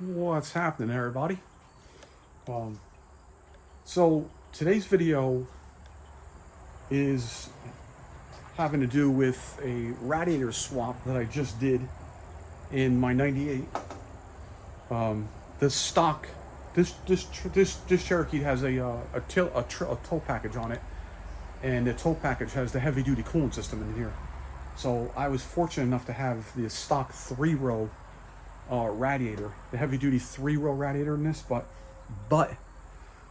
What's happening, everybody? So today's video is having to do with a radiator swap that I just did in my 98. The stock, this Cherokee has a tow package on it, and the tow package has the heavy duty cooling system in here. So I was fortunate enough to have the stock 3-row radiator, the heavy duty 3-row radiator in this, but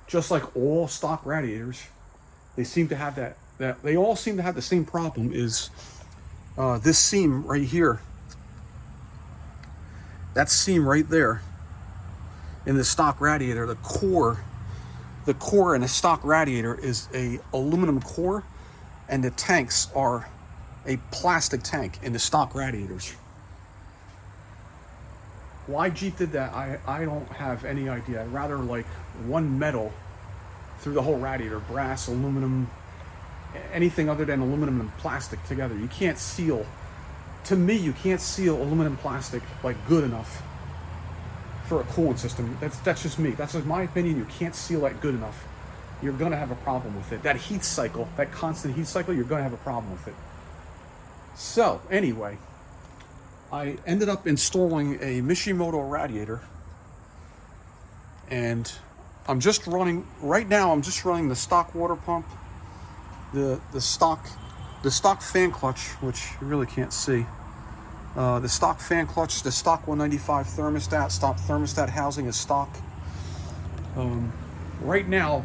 just like all stock radiators, they seem to have they all seem to have the same problem, is this seam right here. That seam right there in the stock radiator, the core in a stock radiator is a aluminum core, and the tanks are a plastic tank in the stock radiators. Why Jeep did that, I don't have any idea. I'd rather like one metal through the whole radiator, brass, aluminum, anything other than aluminum and plastic together. You can't seal, to me, you can't seal aluminum plastic like good enough for a coolant system. That's just me. That's just my opinion. You can't seal that good enough. You're gonna have a problem with it. That heat cycle, that constant heat cycle, you're gonna have a problem with it. So anyway, I ended up installing a Mishimoto Radiator, and I'm just running, right now I'm just running the stock water pump, the stock fan clutch, which you really can't see, the stock fan clutch, the stock 195 thermostat, stock thermostat housing is stock. Right now,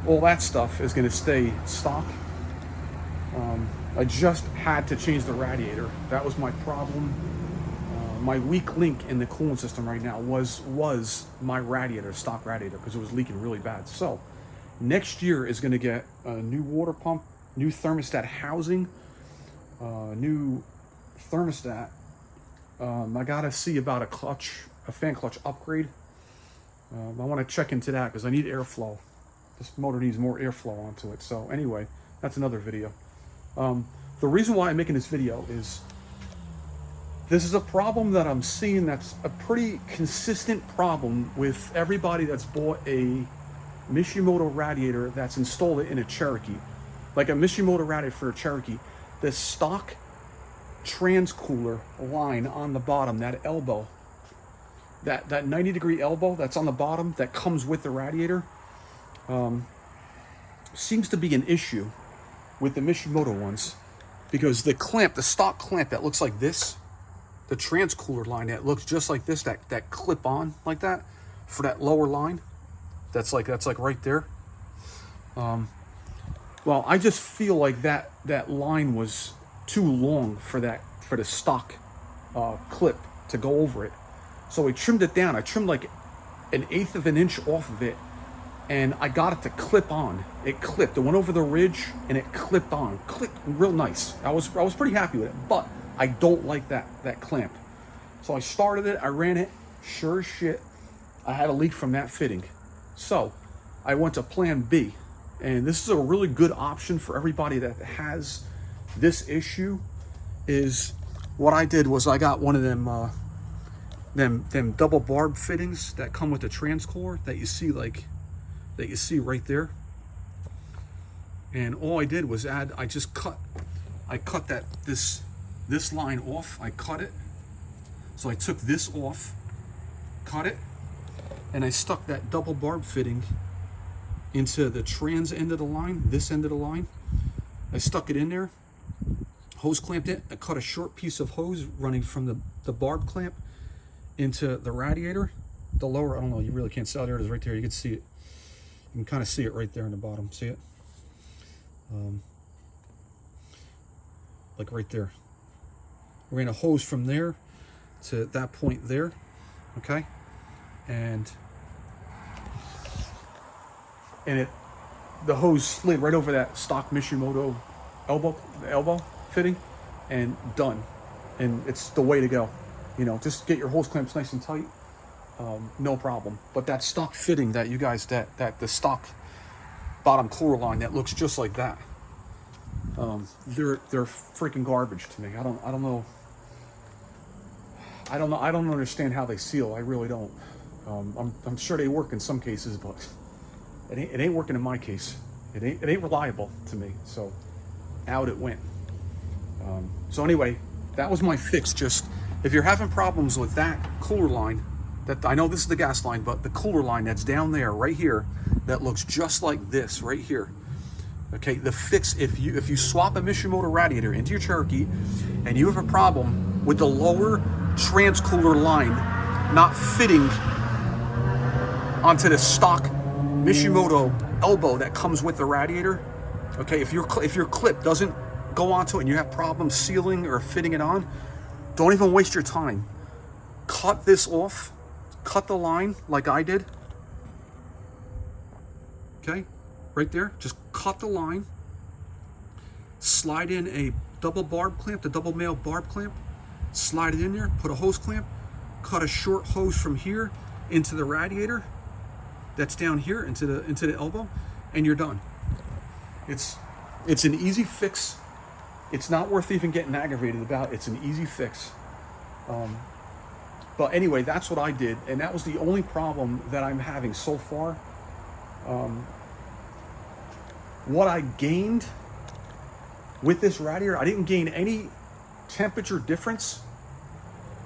all that stuff is going to stay stock. I just had to change the radiator. That was my problem. My weak link in the cooling system right now was my radiator, stock radiator, because it was leaking really bad. So next year is going to get a new water pump, new thermostat housing, new thermostat. I got to see about a fan clutch upgrade. I want to check into that because I need airflow. This motor needs more airflow onto it. So anyway, that's another video. The reason why I'm making this video is this is a problem that I'm seeing that's a pretty consistent problem with everybody that's bought a Mishimoto radiator that's installed it in a Cherokee. Like a Mishimoto radiator for a Cherokee, the stock transcooler line on the bottom, that elbow, that 90-degree elbow that's on the bottom that comes with the radiator, seems to be an issue with the Mishimoto ones, because the clamp, the stock clamp that looks like this, the transcooler line that looks just like this, that clip on like that for that lower line, that's like right there. Well, I just feel like that line was too long for the stock clip to go over it. So I trimmed it down. I trimmed like 1/8 of an inch off of it, and I got it to clip on. It clipped. It went over the ridge and it clipped on. Clipped real nice. I was pretty happy with it, but I don't like that clamp. So I started it, I ran it, sure as shit, I had a leak from that fitting. So I went to plan B, and this is a really good option for everybody that has this issue. Is what I did was I got one of them double barb fittings that come with the transcooler that you see right there. And all I did was I cut this line off. I cut it. So I took this off, cut it, and I stuck that double barb fitting into the trans end of the line, this end of the line. I stuck it in there, hose clamped it. I cut a short piece of hose running from the barb clamp into the radiator. The lower, I don't know, you really can't see. Oh, there it is right there. You can see it. You can kind of see it right there in the bottom. See it? Like right there. I ran a hose from there to that point there. Okay? And the hose slid right over that stock Mishimoto elbow fitting, and done. And it's the way to go. You know, just get your hose clamps nice and tight. No problem. But that stock fitting that you guys, that the stock bottom cooler line that looks just like that, they're freaking garbage to me. I don't know I don't know. I don't understand how they seal. I really don't. I'm sure they work in some cases, but it ain't working in my case. It ain't reliable to me. So out it went. So anyway, that was my fix. Just if you're having problems with that cooler line, that I know this is the gas line, but the cooler line that's down there, right here, that looks just like this right here. Okay, the fix, if you swap a Mishimoto Radiator into your Cherokee and you have a problem with the lower transcooler line not fitting onto the stock Mishimoto elbow that comes with the radiator, okay, if your clip doesn't go onto it and you have problems sealing or fitting it on, don't even waste your time. Cut this off, cut the line like I did, okay? Right there, just cut the line, slide in a double barb clamp, the double male barb clamp, slide it in there, put a hose clamp, cut a short hose from here into the radiator that's down here into the elbow, and you're done. It's an easy fix. It's not worth even getting aggravated about. It's an easy fix. But anyway, that's what I did, and that was the only problem that I'm having so far. What I gained with this radiator, I didn't gain any temperature difference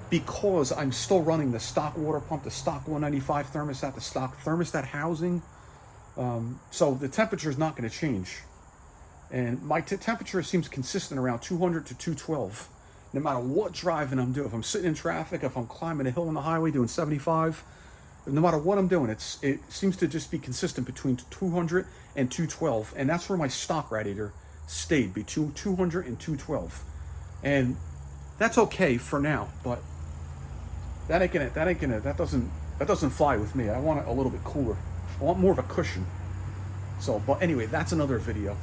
because I'm still running the stock water pump, the stock 195 thermostat, the stock thermostat housing. So the temperature is not going to change. And my temperature seems consistent around 200 to 212. No matter what driving I'm doing, if I'm sitting in traffic, if I'm climbing a hill on the highway doing 75, no matter what I'm doing, it seems to just be consistent between 200 and 212, and that's where my stock radiator stayed, between 200 and 212, and that's okay for now. But that doesn't fly with me. I want it a little bit cooler. I want more of a cushion. So, but anyway, that's another video.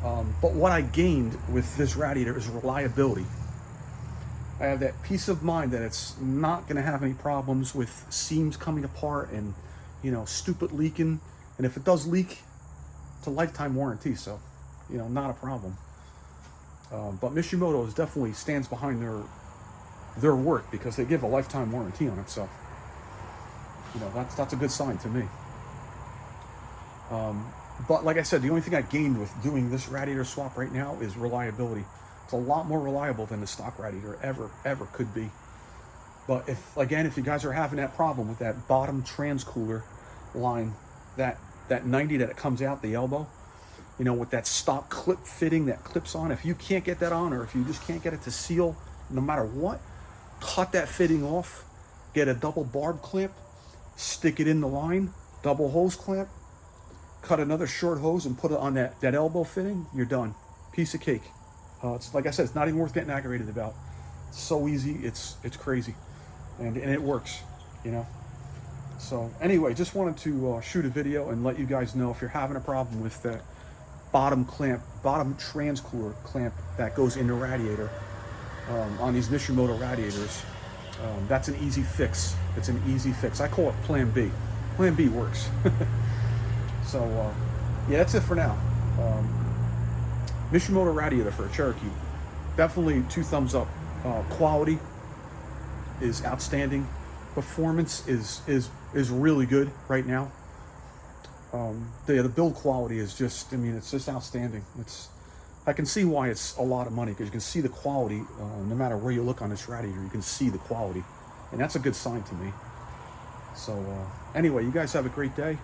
But what I gained with this radiator is reliability. I have that peace of mind that it's not going to have any problems with seams coming apart and, stupid leaking. And if it does leak, it's a lifetime warranty, so, not a problem. But Mishimoto definitely stands behind their work because they give a lifetime warranty on it. So, that's a good sign to me. But like I said, the only thing I gained with doing this radiator swap right now is reliability. It's a lot more reliable than the stock radiator ever could be. But if you guys are having that problem with that bottom transcooler line, that 90 that it comes out the elbow, with that stock clip fitting that clips on, if you can't get that on, or if you just can't get it to seal, no matter what, cut that fitting off, get a double barb clamp, stick it in the line, double hose clamp, cut another short hose and put it on that elbow fitting, you're done. Piece of cake. It's like I said, it's not even worth getting aggravated about. It's so easy, it's crazy, and it works, So anyway, just wanted to shoot a video and let you guys know if you're having a problem with that bottom transcooler clamp that goes in the radiator on these Mishimoto radiators. That's an easy fix. It's an easy fix. I call it Plan B. Plan B works. So yeah, that's it for now. Mishimoto Radiator for a Cherokee. Definitely 2 thumbs up. Quality is outstanding. Performance is really good right now. The build quality is just, it's just outstanding. I can see why it's a lot of money, because you can see the quality. No matter where you look on this radiator, you can see the quality, and that's a good sign to me. So anyway, you guys have a great day.